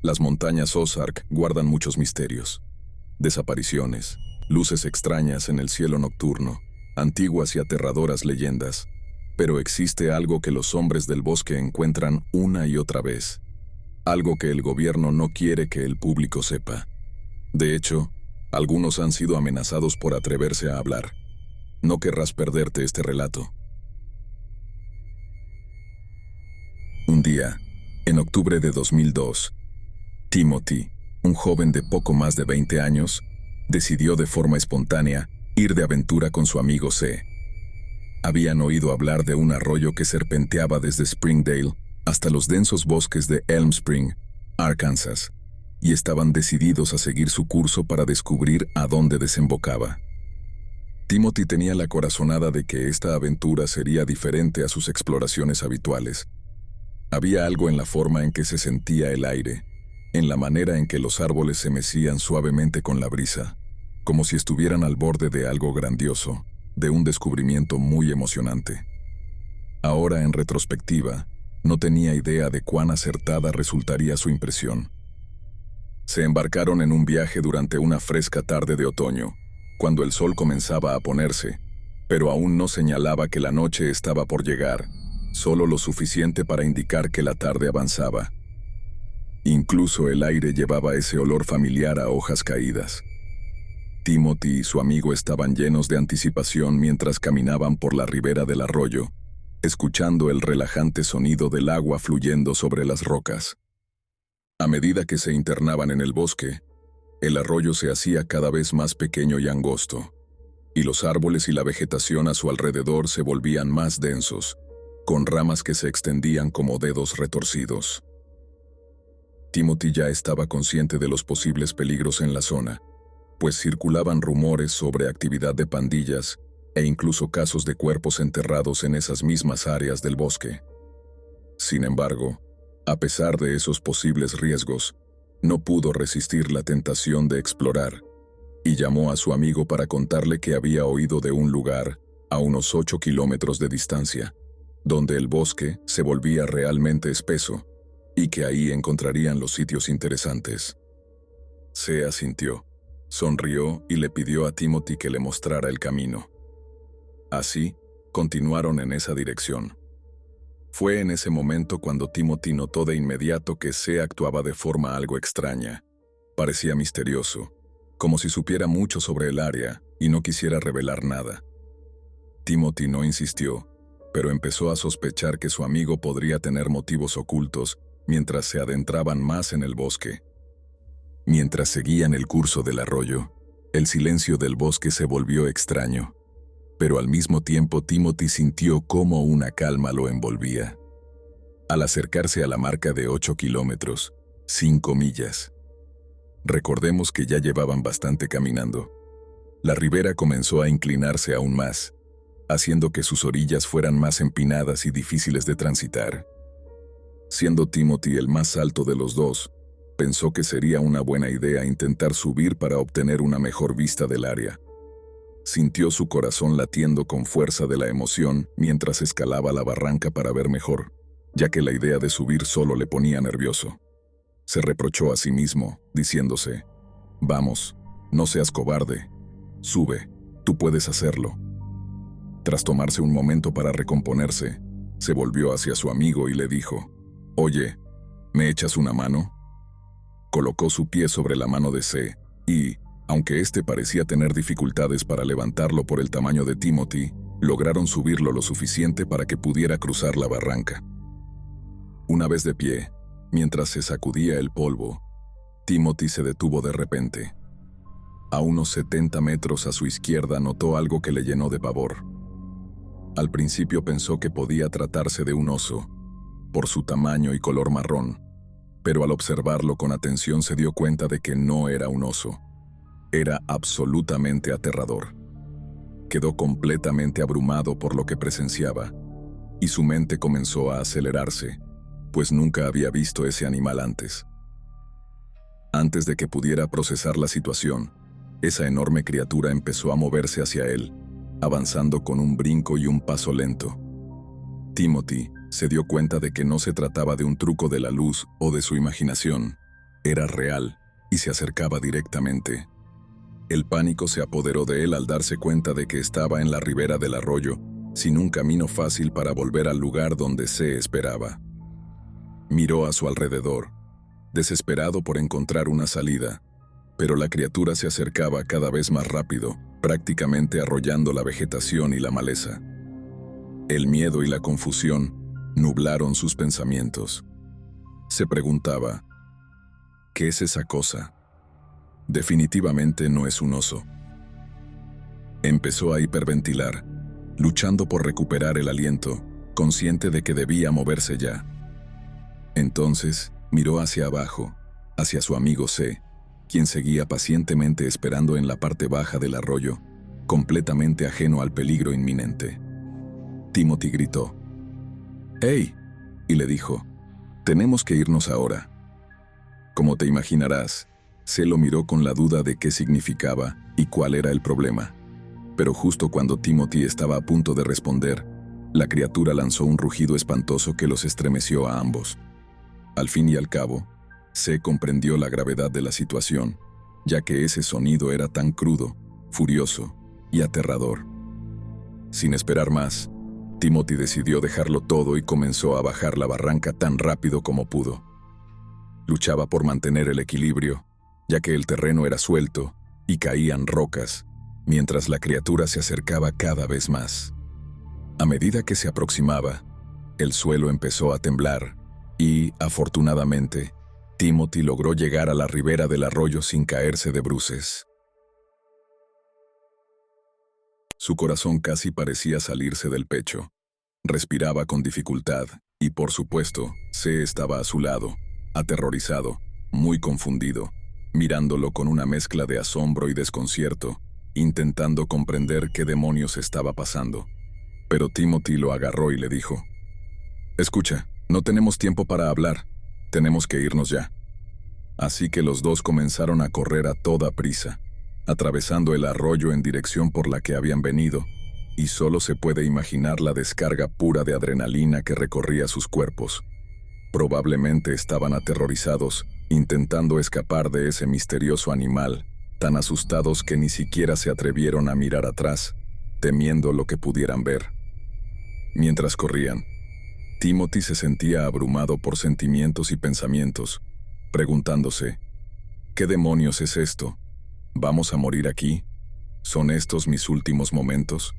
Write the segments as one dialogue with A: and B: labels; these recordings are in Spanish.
A: Las montañas Ozark guardan muchos misterios. Desapariciones, luces extrañas en el cielo nocturno, antiguas y aterradoras leyendas. Pero existe algo que los hombres del bosque encuentran una y otra vez. Algo que el gobierno no quiere que el público sepa. De hecho, algunos han sido amenazados por atreverse a hablar. No querrás perderte este relato. Un día, en octubre de 2002, Timothy, un joven de poco más de 20 años, decidió de forma espontánea ir de aventura con su amigo C. Habían oído hablar de un arroyo que serpenteaba desde Springdale hasta los densos bosques de Elm Spring, Arkansas, y estaban decididos a seguir su curso para descubrir a dónde desembocaba. Timothy tenía la corazonada de que esta aventura sería diferente a sus exploraciones habituales. Había algo en la forma en que se sentía el aire, en la manera en que los árboles se mecían suavemente con la brisa, como si estuvieran al borde de algo grandioso, de un descubrimiento muy emocionante. Ahora, en retrospectiva, no tenía idea de cuán acertada resultaría su impresión. Se embarcaron en un viaje durante una fresca tarde de otoño, cuando el sol comenzaba a ponerse, pero aún no señalaba que la noche estaba por llegar, solo lo suficiente para indicar que la tarde avanzaba. Incluso el aire llevaba ese olor familiar a hojas caídas. Timothy y su amigo estaban llenos de anticipación mientras caminaban por la ribera del arroyo, escuchando el relajante sonido del agua fluyendo sobre las rocas. A medida que se internaban en el bosque, el arroyo se hacía cada vez más pequeño y angosto, y los árboles y la vegetación a su alrededor se volvían más densos, con ramas que se extendían como dedos retorcidos. Timothy ya estaba consciente de los posibles peligros en la zona, pues circulaban rumores sobre actividad de pandillas e incluso casos de cuerpos enterrados en esas mismas áreas del bosque. Sin embargo, a pesar de esos posibles riesgos, no pudo resistir la tentación de explorar, y llamó a su amigo para contarle que había oído de un lugar, a unos 8 kilómetros de distancia, donde el bosque se volvía realmente espeso, y que ahí encontrarían los sitios interesantes. Se asintió, sonrió y le pidió a Timothy que le mostrara el camino. Así, continuaron en esa dirección. Fue en ese momento cuando Timothy notó de inmediato que C actuaba de forma algo extraña. Parecía misterioso, como si supiera mucho sobre el área y no quisiera revelar nada. Timothy no insistió, pero empezó a sospechar que su amigo podría tener motivos ocultos mientras se adentraban más en el bosque. Mientras seguían el curso del arroyo, el silencio del bosque se volvió extraño, pero al mismo tiempo Timothy sintió cómo una calma lo envolvía. Al acercarse a la marca de 8 kilómetros, 5 millas, recordemos que ya llevaban bastante caminando, la ribera comenzó a inclinarse aún más, haciendo que sus orillas fueran más empinadas y difíciles de transitar. Siendo Timothy el más alto de los dos, pensó que sería una buena idea intentar subir para obtener una mejor vista del área. Sintió su corazón latiendo con fuerza de la emoción mientras escalaba la barranca para ver mejor, ya que la idea de subir solo le ponía nervioso. Se reprochó a sí mismo, diciéndose: «Vamos, no seas cobarde. Sube, tú puedes hacerlo». Tras tomarse un momento para recomponerse, se volvió hacia su amigo y le dijo: «Oye, ¿me echas una mano?». Colocó su pie sobre la mano de C, y, aunque éste parecía tener dificultades para levantarlo por el tamaño de Timothy, lograron subirlo lo suficiente para que pudiera cruzar la barranca. Una vez de pie, mientras se sacudía el polvo, Timothy se detuvo de repente. A unos 70 metros a su izquierda notó algo que le llenó de pavor. Al principio pensó que podía tratarse de un oso, por su tamaño y color marrón, pero al observarlo con atención se dio cuenta de que no era un oso. Era absolutamente aterrador. Quedó completamente abrumado por lo que presenciaba, y su mente comenzó a acelerarse, pues nunca había visto ese animal antes. Antes de que pudiera procesar la situación, esa enorme criatura empezó a moverse hacia él, avanzando con un brinco y un paso lento. Timothy se dio cuenta de que no se trataba de un truco de la luz o de su imaginación. Era real y se acercaba directamente. El pánico se apoderó de él al darse cuenta de que estaba en la ribera del arroyo, sin un camino fácil para volver al lugar donde se esperaba. Miró a su alrededor, desesperado por encontrar una salida, pero la criatura se acercaba cada vez más rápido, prácticamente arrollando la vegetación y la maleza. El miedo y la confusión nublaron sus pensamientos. Se preguntaba, ¿qué es esa cosa? Definitivamente no es un oso. Empezó a hiperventilar, luchando por recuperar el aliento, consciente de que debía moverse ya. Entonces, miró hacia abajo, hacia su amigo C, quien seguía pacientemente esperando en la parte baja del arroyo, completamente ajeno al peligro inminente. Timothy gritó, «¡Hey!», y le dijo, «Tenemos que irnos ahora». Como te imaginarás, C lo miró con la duda de qué significaba y cuál era el problema. Pero justo cuando Timothy estaba a punto de responder, la criatura lanzó un rugido espantoso que los estremeció a ambos. Al fin y al cabo, C comprendió la gravedad de la situación, ya que ese sonido era tan crudo, furioso y aterrador. Sin esperar más, Timothy decidió dejarlo todo y comenzó a bajar la barranca tan rápido como pudo. Luchaba por mantener el equilibrio, ya que el terreno era suelto y caían rocas, mientras la criatura se acercaba cada vez más. A medida que se aproximaba, el suelo empezó a temblar y, afortunadamente, Timothy logró llegar a la ribera del arroyo sin caerse de bruces. Su corazón casi parecía salirse del pecho. Respiraba con dificultad y, por supuesto, C estaba a su lado, aterrorizado, muy confundido, mirándolo con una mezcla de asombro y desconcierto, intentando comprender qué demonios estaba pasando. Pero Timothy lo agarró y le dijo, «Escucha, no tenemos tiempo para hablar, tenemos que irnos ya». Así que los dos comenzaron a correr a toda prisa, atravesando el arroyo en dirección por la que habían venido, y solo se puede imaginar la descarga pura de adrenalina que recorría sus cuerpos. Probablemente estaban aterrorizados, intentando escapar de ese misterioso animal, tan asustados que ni siquiera se atrevieron a mirar atrás, temiendo lo que pudieran ver. Mientras corrían, Timothy se sentía abrumado por sentimientos y pensamientos, preguntándose, ¿qué demonios es esto? ¿Vamos a morir aquí? ¿Son estos mis últimos momentos?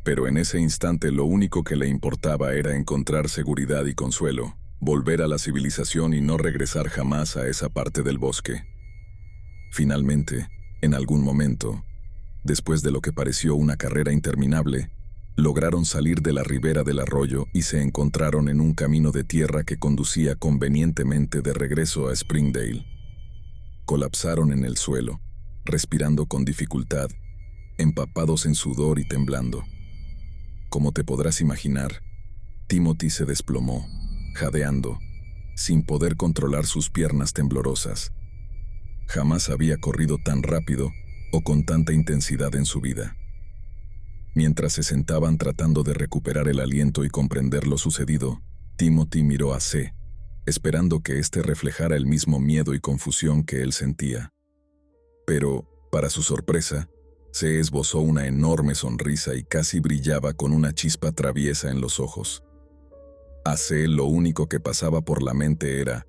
A: Pero en ese instante lo único que le importaba era encontrar seguridad y consuelo, volver a la civilización y no regresar jamás a esa parte del bosque. Finalmente, en algún momento, después de lo que pareció una carrera interminable, lograron salir de la ribera del arroyo y se encontraron en un camino de tierra que conducía convenientemente de regreso a Springdale. Colapsaron en el suelo, respirando con dificultad, empapados en sudor y temblando. Como te podrás imaginar, Timothy se desplomó, jadeando, sin poder controlar sus piernas temblorosas. Jamás había corrido tan rápido o con tanta intensidad en su vida. Mientras se sentaban tratando de recuperar el aliento y comprender lo sucedido, Timothy miró a C, esperando que éste reflejara el mismo miedo y confusión que él sentía. Pero, para su sorpresa, C esbozó una enorme sonrisa y casi brillaba con una chispa traviesa en los ojos. A C lo único que pasaba por la mente era,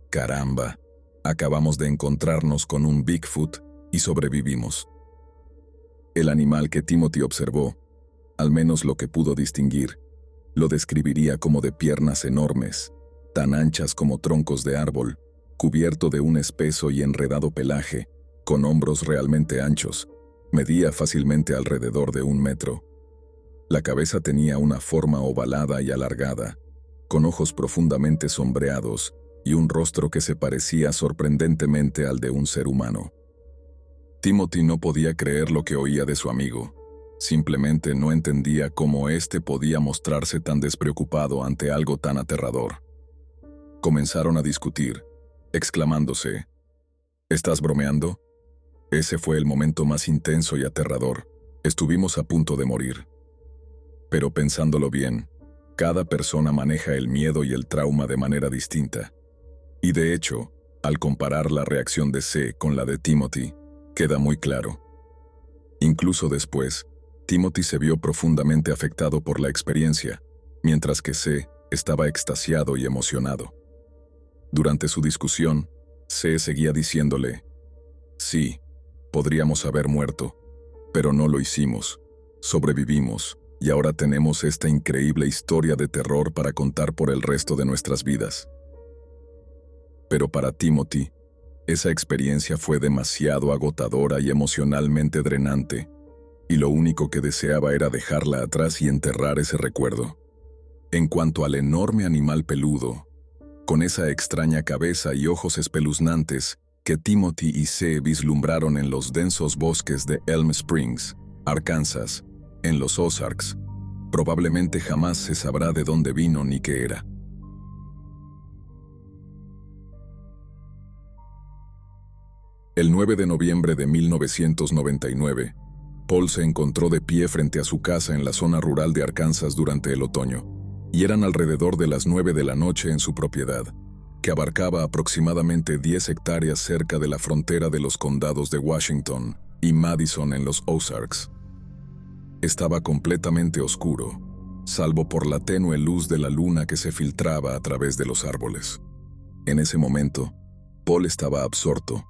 A: «Caramba, acabamos de encontrarnos con un Bigfoot y sobrevivimos». El animal que Timothy observó, al menos lo que pudo distinguir, lo describiría como de piernas enormes, tan anchas como troncos de árbol, cubierto de un espeso y enredado pelaje, con hombros realmente anchos, medía fácilmente alrededor de 1 metro. La cabeza tenía una forma ovalada y alargada, con ojos profundamente sombreados y un rostro que se parecía sorprendentemente al de un ser humano. Timothy no podía creer lo que oía de su amigo. Simplemente no entendía cómo éste podía mostrarse tan despreocupado ante algo tan aterrador. Comenzaron a discutir, exclamándose, «¿Estás bromeando?». Ese fue el momento más intenso y aterrador. Estuvimos a punto de morir. Pero pensándolo bien, cada persona maneja el miedo y el trauma de manera distinta. Y de hecho, Al comparar la reacción de C con la de Timothy, queda muy claro. Incluso después, Timothy se vio profundamente afectado por la experiencia, mientras que C estaba extasiado y emocionado. Durante su discusión, C seguía diciéndole: sí, podríamos haber muerto, pero no lo hicimos, sobrevivimos, y ahora tenemos esta increíble historia de terror para contar por el resto de nuestras vidas. Pero para Timothy, esa experiencia fue demasiado agotadora y emocionalmente drenante, y lo único que deseaba era dejarla atrás y enterrar ese recuerdo. En cuanto al enorme animal peludo, con esa extraña cabeza y ojos espeluznantes que Timothy y C vislumbraron en los densos bosques de Elm Springs, Arkansas, en los Ozarks, probablemente jamás se sabrá de dónde vino ni qué era. El 9 de noviembre de 1999, Paul se encontró de pie frente a su casa en la zona rural de Arkansas durante el otoño, y eran alrededor de las 9 de la noche en su propiedad, que abarcaba aproximadamente 10 hectáreas cerca de la frontera de los condados de Washington y Madison en los Ozarks. Estaba completamente oscuro, salvo por la tenue luz de la luna que se filtraba a través de los árboles. En ese momento, Paul estaba absorto,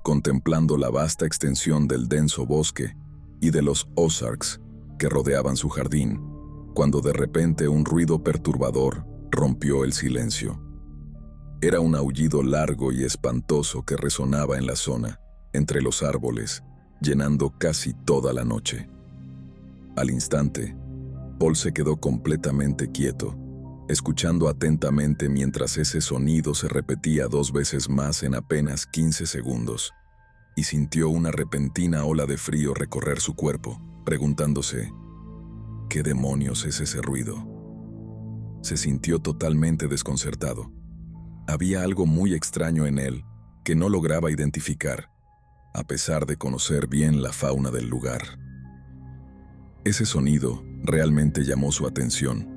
A: contemplando la vasta extensión del denso bosque y de los Ozarks que rodeaban su jardín, cuando de repente un ruido perturbador rompió el silencio. Era un aullido largo y espantoso que resonaba en la zona, entre los árboles, llenando casi toda la noche. Al instante, Paul se quedó completamente quieto, escuchando atentamente mientras ese sonido se repetía 2 veces más en apenas 15 segundos, y sintió una repentina ola de frío recorrer su cuerpo, preguntándose: ¿qué demonios es ese ruido? Se sintió totalmente desconcertado. Había algo muy extraño en él que no lograba identificar, a pesar de conocer bien la fauna del lugar. Ese sonido realmente llamó su atención.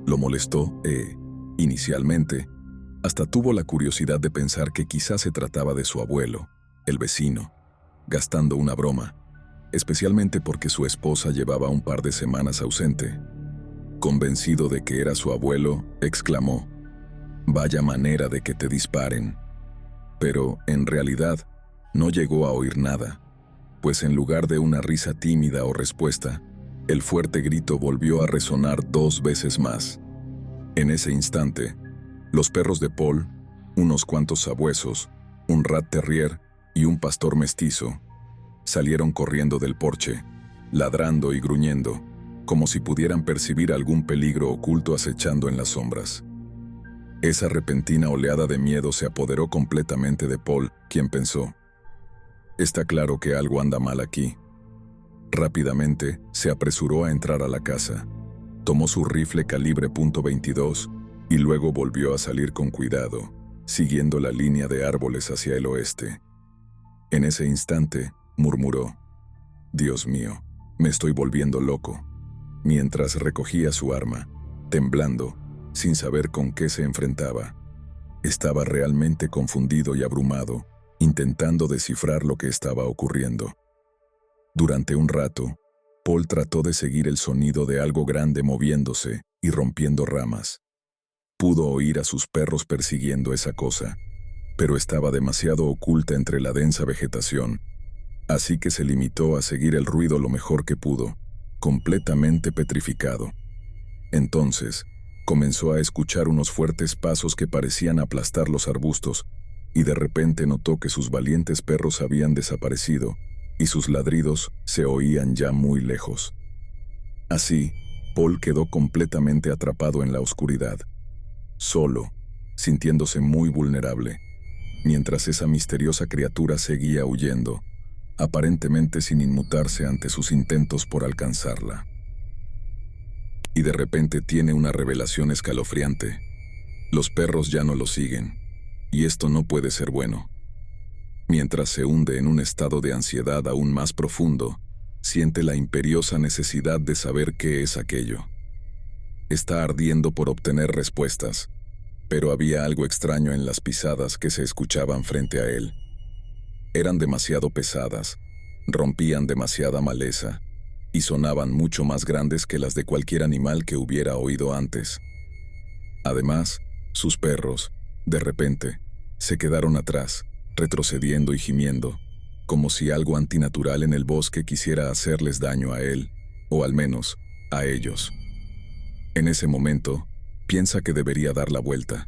A: Lo molestó inicialmente, hasta tuvo la curiosidad de pensar que quizás se trataba de su abuelo, el vecino, gastando una broma, especialmente porque su esposa llevaba un par de semanas ausente. Convencido de que era su abuelo, exclamó: «Vaya manera de que te disparen». Pero, en realidad, no llegó a oír nada, pues en lugar de una risa tímida o respuesta, el fuerte grito volvió a resonar 2 veces más. En ese instante, los perros de Paul, unos cuantos sabuesos, un rat terrier y un pastor mestizo, salieron corriendo del porche, ladrando y gruñendo, como si pudieran percibir algún peligro oculto acechando en las sombras. Esa repentina oleada de miedo se apoderó completamente de Paul, quien pensó: «Está claro que algo anda mal aquí». Rápidamente, se apresuró a entrar a la casa, tomó su rifle calibre .22 y luego volvió a salir con cuidado, siguiendo la línea de árboles hacia el oeste. En ese instante, murmuró: «Dios mío, me estoy volviendo loco», mientras recogía su arma, temblando, sin saber con qué se enfrentaba. Estaba realmente confundido y abrumado, intentando descifrar lo que estaba ocurriendo. Durante un rato, Paul trató de seguir el sonido de algo grande moviéndose y rompiendo ramas. Pudo oír a sus perros persiguiendo esa cosa, pero estaba demasiado oculta entre la densa vegetación, así que se limitó a seguir el ruido lo mejor que pudo, completamente petrificado. Entonces, comenzó a escuchar unos fuertes pasos que parecían aplastar los arbustos, y de repente notó que sus valientes perros habían desaparecido, y sus ladridos se oían ya muy lejos. Así, Paul quedó completamente atrapado en la oscuridad, solo, sintiéndose muy vulnerable, mientras esa misteriosa criatura seguía huyendo, aparentemente sin inmutarse ante sus intentos por alcanzarla. Y de repente tiene una revelación escalofriante. Los perros ya no lo siguen, y esto no puede ser bueno. Mientras se hunde en un estado de ansiedad aún más profundo, siente la imperiosa necesidad de saber qué es aquello. Está ardiendo por obtener respuestas, Pero había algo extraño en las pisadas que se escuchaban frente a él. Eran demasiado pesadas, rompían demasiada maleza y sonaban mucho más grandes que las de cualquier animal que hubiera oído antes. Además, sus perros, de repente, se quedaron atrás, retrocediendo y gimiendo, como si algo antinatural en el bosque quisiera hacerles daño a él, o al menos, a ellos. En ese momento, piensa que debería dar la vuelta,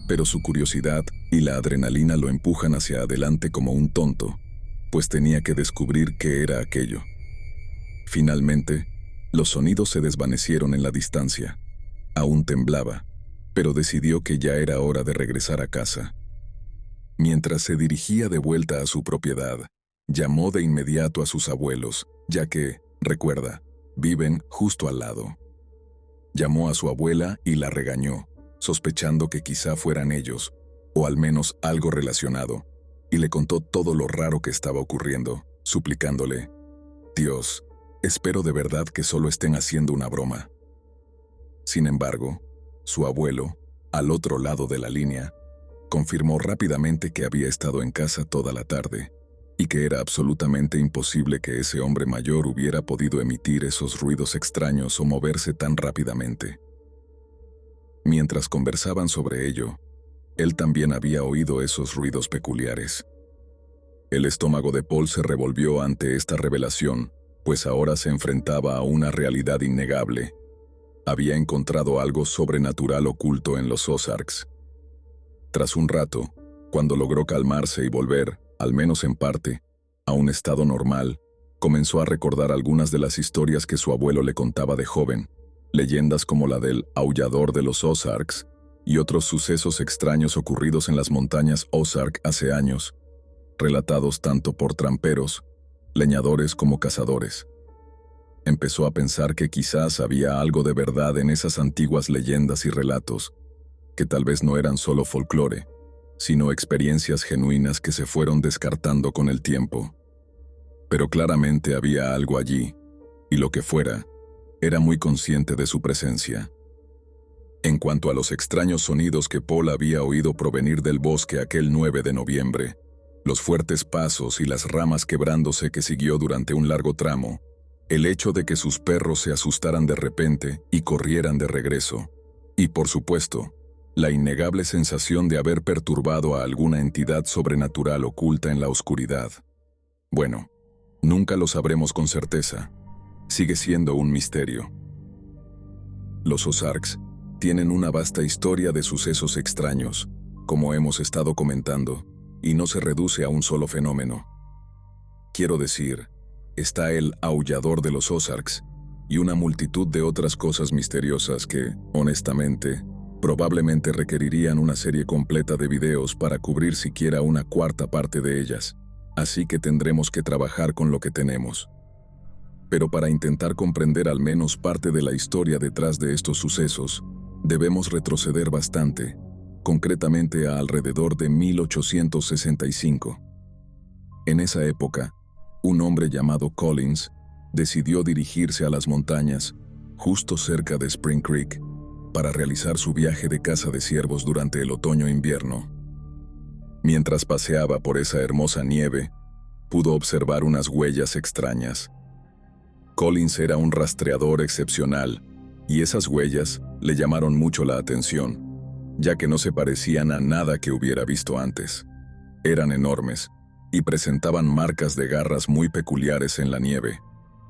A: pero su curiosidad y la adrenalina lo empujan hacia adelante como un tonto, pues tenía que descubrir qué era aquello. Finalmente, los sonidos se desvanecieron en la distancia. Aún temblaba, pero decidió que ya era hora de regresar a casa. Mientras se dirigía de vuelta a su propiedad, llamó de inmediato a sus abuelos, ya que, recuerda, viven justo al lado. Llamó a su abuela y la regañó, sospechando que quizá fueran ellos, o al menos algo relacionado, y le contó todo lo raro que estaba ocurriendo, suplicándole: «Dios, espero de verdad que solo estén haciendo una broma». Sin embargo, su abuelo, al otro lado de la línea, confirmó rápidamente que había estado en casa toda la tarde, y que era absolutamente imposible que ese hombre mayor hubiera podido emitir esos ruidos extraños o moverse tan rápidamente. Mientras conversaban sobre ello, él también había oído esos ruidos peculiares. El estómago de Paul se revolvió ante esta revelación, pues ahora se enfrentaba a una realidad innegable. Había encontrado algo sobrenatural oculto en los Ozarks. Tras un rato, cuando logró calmarse y volver, al menos en parte, a un estado normal, comenzó a recordar algunas de las historias que su abuelo le contaba de joven, leyendas como la del aullador de los Ozarks y otros sucesos extraños ocurridos en las montañas Ozark hace años, relatados tanto por tramperos, leñadores como cazadores. Empezó a pensar que quizás había algo de verdad en esas antiguas leyendas y relatos, que tal vez no eran solo folclore, sino experiencias genuinas que se fueron descartando con el tiempo. Pero claramente había algo allí, y lo que fuera, era muy consciente de su presencia. En cuanto a los extraños sonidos que Paul había oído provenir del bosque aquel 9 de noviembre, los fuertes pasos y las ramas quebrándose que siguió durante un largo tramo, el hecho de que sus perros se asustaran de repente y corrieran de regreso, y por supuesto, la innegable sensación de haber perturbado a alguna entidad sobrenatural oculta en la oscuridad. Bueno, nunca lo sabremos con certeza. Sigue siendo un misterio. Los Ozarks tienen una vasta historia de sucesos extraños, como hemos estado comentando, y no se reduce a un solo fenómeno. Quiero decir, está el aullador de los Ozarks y una multitud de otras cosas misteriosas que, honestamente, probablemente requerirían una serie completa de videos para cubrir siquiera una cuarta parte de ellas, así que tendremos que trabajar con lo que tenemos. Pero para intentar comprender al menos parte de la historia detrás de estos sucesos, debemos retroceder bastante, concretamente a alrededor de 1865. En esa época, un hombre llamado Collins decidió dirigirse a las montañas, justo cerca de Spring Creek, para realizar su viaje de caza de ciervos durante el otoño-invierno. Mientras paseaba por esa hermosa nieve, pudo observar unas huellas extrañas. Collins era un rastreador excepcional, y esas huellas le llamaron mucho la atención, ya que no se parecían a nada que hubiera visto antes. Eran enormes, y presentaban marcas de garras muy peculiares en la nieve,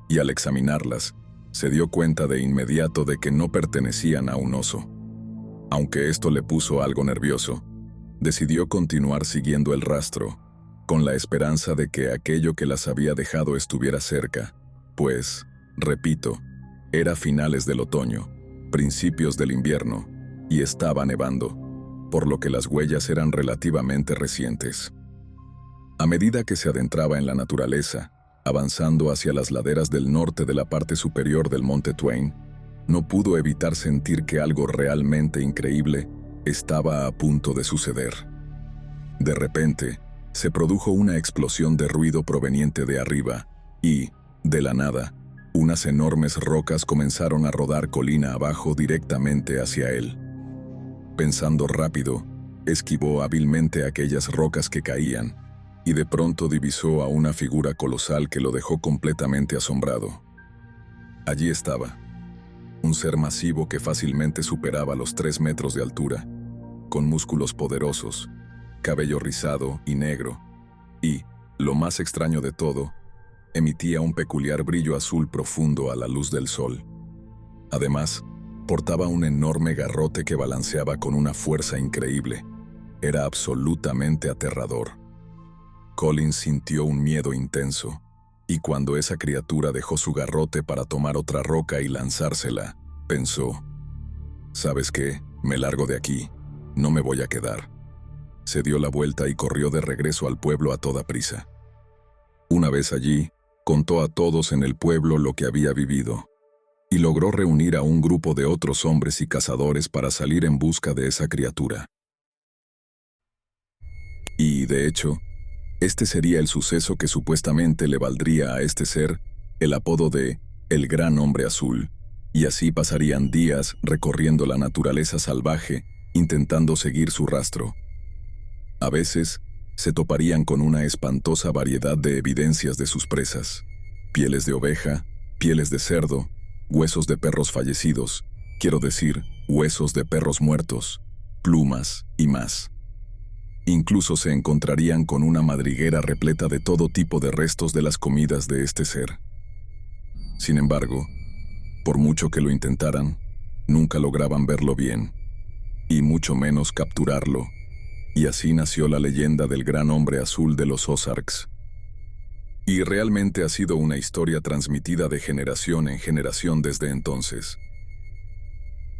A: y al examinarlas, se dio cuenta de inmediato de que no pertenecían a un oso. Aunque esto le puso algo nervioso, decidió continuar siguiendo el rastro, con la esperanza de que aquello que las había dejado estuviera cerca, pues, repito, era finales del otoño, principios del invierno, y estaba nevando, por lo que las huellas eran relativamente recientes. A medida que se adentraba en la naturaleza, avanzando hacia las laderas del norte de la parte superior del monte Twain, no pudo evitar sentir que algo realmente increíble estaba a punto de suceder. De repente, se produjo una explosión de ruido proveniente de arriba, y, de la nada, unas enormes rocas comenzaron a rodar colina abajo directamente hacia él. Pensando rápido, esquivó hábilmente aquellas rocas que caían, y de pronto divisó a una figura colosal que lo dejó completamente asombrado. Allí estaba, un ser masivo que fácilmente superaba los 3 metros de altura, con músculos poderosos, cabello rizado y negro, y, lo más extraño de todo, emitía un peculiar brillo azul profundo a la luz del sol. Además, portaba un enorme garrote que balanceaba con una fuerza increíble. Era absolutamente aterrador. Collins sintió un miedo intenso, y cuando esa criatura dejó su garrote para tomar otra roca y lanzársela, pensó: ¿sabes qué? Me largo de aquí. No me voy a quedar. Se dio la vuelta y corrió de regreso al pueblo a toda prisa. Una vez allí, contó a todos en el pueblo lo que había vivido, y logró reunir a un grupo de otros hombres y cazadores para salir en busca de esa criatura. Y, de hecho, este sería el suceso que supuestamente le valdría a este ser el apodo de El Gran Hombre Azul, y así pasarían días recorriendo la naturaleza salvaje, intentando seguir su rastro. A veces, se toparían con una espantosa variedad de evidencias de sus presas: pieles de oveja, pieles de cerdo, huesos de perros fallecidos, quiero decir, huesos de perros muertos, plumas y más. Incluso se encontrarían con una madriguera repleta de todo tipo de restos de las comidas de este ser. Sin embargo, por mucho que lo intentaran, nunca lograban verlo bien, y mucho menos capturarlo, y así nació la leyenda del Gran Hombre Azul de los Ozarks. Y realmente ha sido una historia transmitida de generación en generación desde entonces.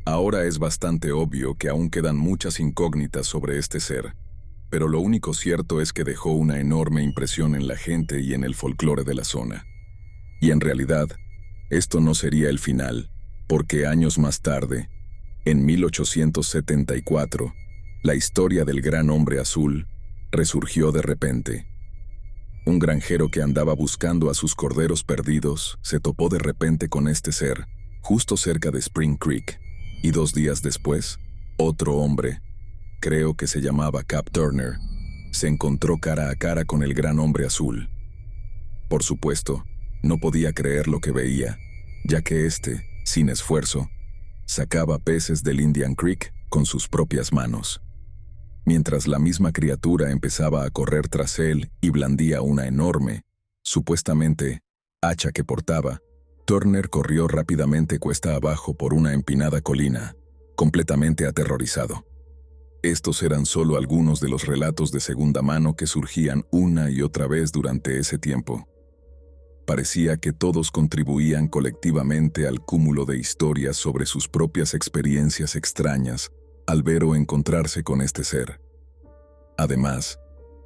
A: Ahora es bastante obvio que aún quedan muchas incógnitas sobre este ser, pero lo único cierto es que dejó una enorme impresión en la gente y en el folclore de la zona. Y en realidad, esto no sería el final, porque años más tarde, en 1874, la historia del Gran Hombre Azul resurgió de repente. Un granjero que andaba buscando a sus corderos perdidos se topó de repente con este ser, justo cerca de Spring Creek, y 2 días después, otro hombre, creo que se llamaba Cap Turner, se encontró cara a cara con el Gran Hombre Azul. Por supuesto, no podía creer lo que veía, ya que éste, sin esfuerzo, sacaba peces del Indian Creek con sus propias manos. Mientras la misma criatura empezaba a correr tras él y blandía una enorme, supuestamente, hacha que portaba, Turner corrió rápidamente cuesta abajo por una empinada colina, completamente aterrorizado. Estos eran solo algunos de los relatos de segunda mano que surgían una y otra vez durante ese tiempo. Parecía que todos contribuían colectivamente al cúmulo de historias sobre sus propias experiencias extrañas al ver o encontrarse con este ser. Además,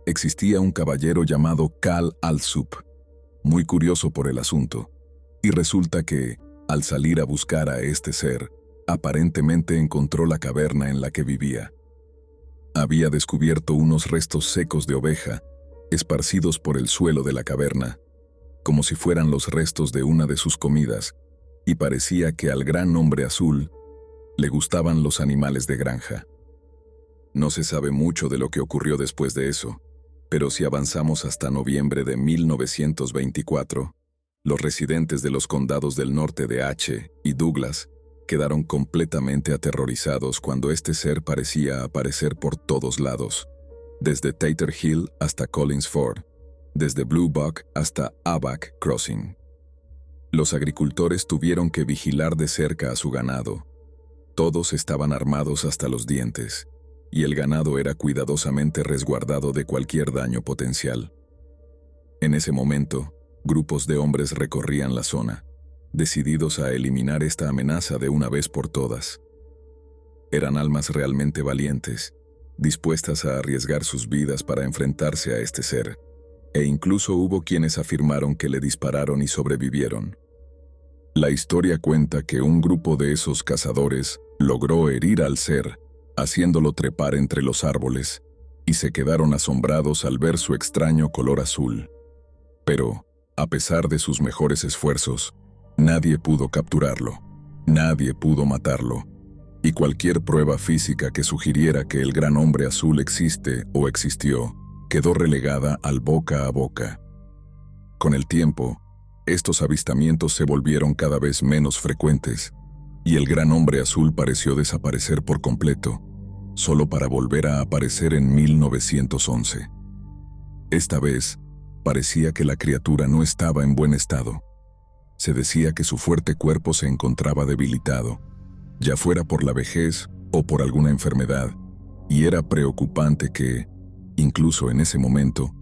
A: existía un caballero llamado Cal Alsup, muy curioso por el asunto, y resulta que, al salir a buscar a este ser, aparentemente encontró la caverna en la que vivía. Había descubierto unos restos secos de oveja, esparcidos por el suelo de la caverna, como si fueran los restos de una de sus comidas, y parecía que al Gran Hombre Azul le gustaban los animales de granja. No se sabe mucho de lo que ocurrió después de eso, pero si avanzamos hasta noviembre de 1924, los residentes de los condados del norte de H y Douglas quedaron completamente aterrorizados cuando este ser parecía aparecer por todos lados, desde Tater Hill hasta Collins Ford, desde Blue Buck hasta Abac Crossing. Los agricultores tuvieron que vigilar de cerca a su ganado. Todos estaban armados hasta los dientes, y el ganado era cuidadosamente resguardado de cualquier daño potencial. En ese momento, grupos de hombres recorrían la zona, decididos a eliminar esta amenaza de una vez por todas. Eran almas realmente valientes, dispuestas a arriesgar sus vidas para enfrentarse a este ser, e incluso hubo quienes afirmaron que le dispararon y sobrevivieron. La historia cuenta que un grupo de esos cazadores logró herir al ser, haciéndolo trepar entre los árboles, y se quedaron asombrados al ver su extraño color azul. Pero, a pesar de sus mejores esfuerzos, nadie pudo capturarlo, nadie pudo matarlo, y cualquier prueba física que sugiriera que el gran hombre azul existe o existió quedó relegada al boca a boca. Con el tiempo, estos avistamientos se volvieron cada vez menos frecuentes, y el gran hombre azul pareció desaparecer por completo, solo para volver a aparecer en 1911. Esta vez, parecía que la criatura no estaba en buen estado. Se decía que su fuerte cuerpo se encontraba debilitado, ya fuera por la vejez o por alguna enfermedad, y era preocupante que, incluso en ese momento,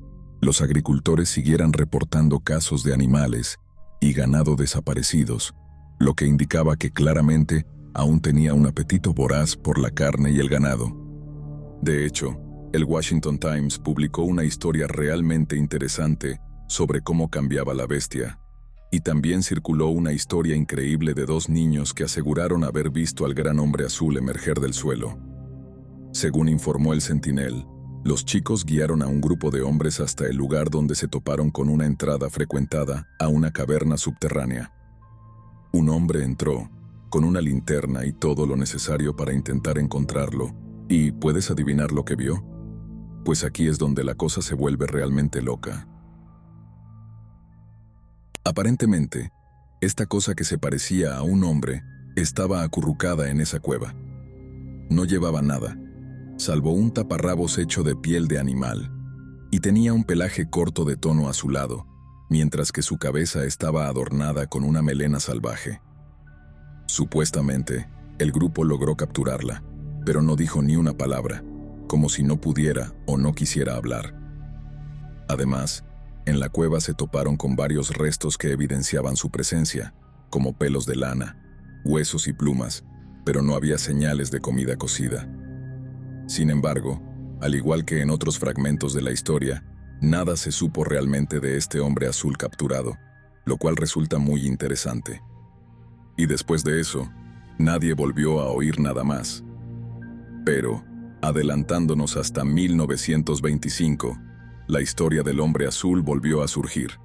A: los agricultores siguieran reportando casos de animales y ganado desaparecidos, lo que indicaba que claramente aún tenía un apetito voraz por la carne y el ganado. De hecho, el Washington Times publicó una historia realmente interesante sobre cómo cambiaba la bestia, y también circuló una historia increíble de dos niños que aseguraron haber visto al gran hombre azul emerger del suelo. Según informó el Sentinel, los chicos guiaron a un grupo de hombres hasta el lugar donde se toparon con una entrada frecuentada a una caverna subterránea. Un hombre entró, con una linterna y todo lo necesario para intentar encontrarlo, y ¿puedes adivinar lo que vio? Pues aquí es donde la cosa se vuelve realmente loca. Aparentemente, esta cosa que se parecía a un hombre estaba acurrucada en esa cueva. No llevaba nada, salvo un taparrabos hecho de piel de animal, y tenía un pelaje corto de tono azulado, mientras que su cabeza estaba adornada con una melena salvaje. Supuestamente, el grupo logró capturarla, pero no dijo ni una palabra, como si no pudiera o no quisiera hablar. Además, en la cueva se toparon con varios restos que evidenciaban su presencia, como pelos de lana, huesos y plumas, pero no había señales de comida cocida. Sin embargo, al igual que en otros fragmentos de la historia, nada se supo realmente de este hombre azul capturado, lo cual resulta muy interesante. Y después de eso, nadie volvió a oír nada más. Pero, adelantándonos hasta 1925, la historia del hombre azul volvió a surgir.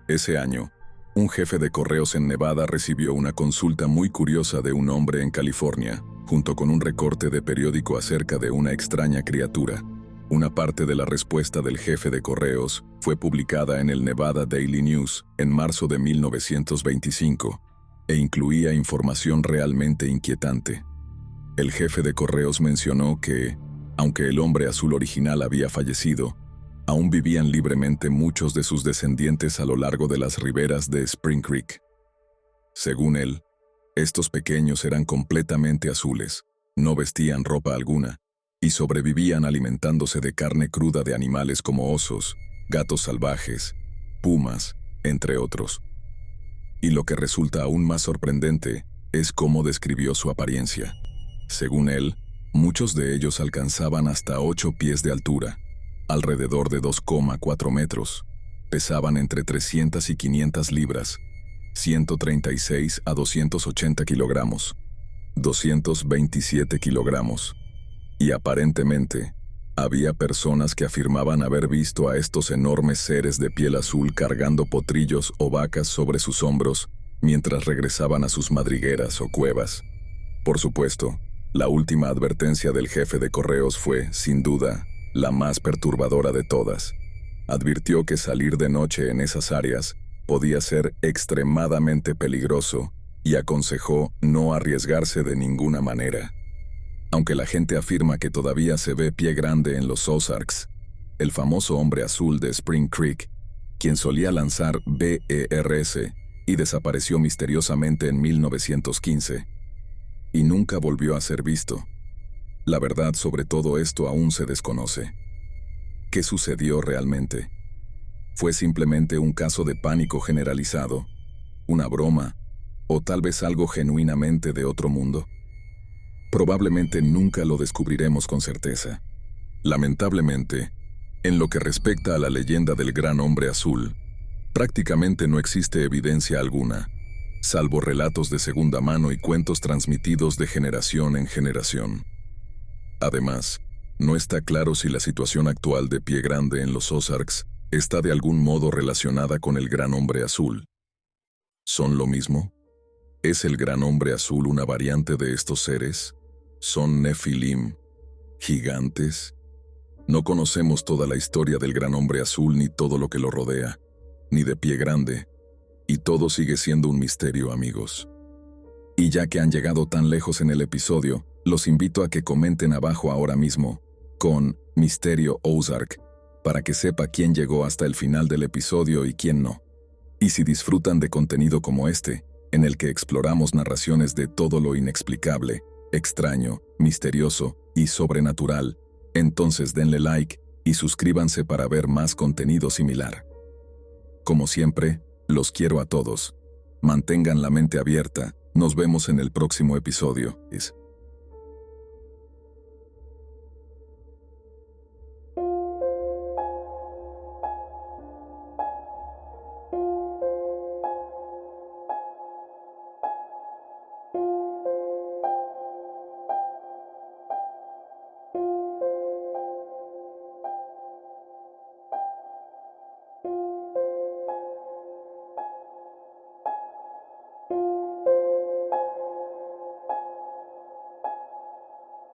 A: Ese año, un jefe de correos en Nevada recibió una consulta muy curiosa de un hombre en California, junto con un recorte de periódico acerca de una extraña criatura. Una parte de la respuesta del jefe de correos fue publicada en el Nevada Daily News en marzo de 1925, e incluía información realmente inquietante. El jefe de correos mencionó que, aunque el hombre azul original había fallecido, aún vivían libremente muchos de sus descendientes a lo largo de las riberas de Spring Creek. Según él, estos pequeños eran completamente azules, no vestían ropa alguna, y sobrevivían alimentándose de carne cruda de animales como osos, gatos salvajes, pumas, entre otros. Y lo que resulta aún más sorprendente es cómo describió su apariencia. Según él, muchos de ellos alcanzaban hasta 8 pies de altura, alrededor de 2,4 metros, pesaban entre 300 y 500 libras, 136 a 280 kilogramos, 227 kilogramos, y aparentemente, había personas que afirmaban haber visto a estos enormes seres de piel azul cargando potrillos o vacas sobre sus hombros mientras regresaban a sus madrigueras o cuevas. Por supuesto, la última advertencia del jefe de correos fue, sin duda, la más perturbadora de todas. Advirtió que salir de noche en esas áreas podía ser extremadamente peligroso y aconsejó no arriesgarse de ninguna manera. Aunque la gente afirma que todavía se ve pie grande en los Ozarks, el famoso hombre azul de Spring Creek, quien solía lanzar BERS y desapareció misteriosamente en 1915, y nunca volvió a ser visto. La verdad sobre todo esto aún se desconoce. ¿Qué sucedió realmente? ¿Fue simplemente un caso de pánico generalizado, una broma, o tal vez algo genuinamente de otro mundo? Probablemente nunca lo descubriremos con certeza. Lamentablemente, en lo que respecta a la leyenda del gran hombre azul, prácticamente no existe evidencia alguna, salvo relatos de segunda mano y cuentos transmitidos de generación en generación. Además, no está claro si la situación actual de Pie Grande en los Ozarks está de algún modo relacionada con el gran hombre azul. ¿Son lo mismo? ¿Es el gran hombre azul una variante de estos seres? ¿Son Nefilim? ¿Gigantes? No conocemos toda la historia del gran hombre azul ni todo lo que lo rodea, ni de Pie Grande, y todo sigue siendo un misterio, amigos. Y ya que han llegado tan lejos en el episodio, los invito a que comenten abajo ahora mismo, con Misterio Ozark, para que sepa quién llegó hasta el final del episodio y quién no. Y si disfrutan de contenido como este, en el que exploramos narraciones de todo lo inexplicable, extraño, misterioso y sobrenatural, entonces denle like y suscríbanse para ver más contenido similar. Como siempre, los quiero a todos. Mantengan la mente abierta. Nos vemos en el próximo episodio.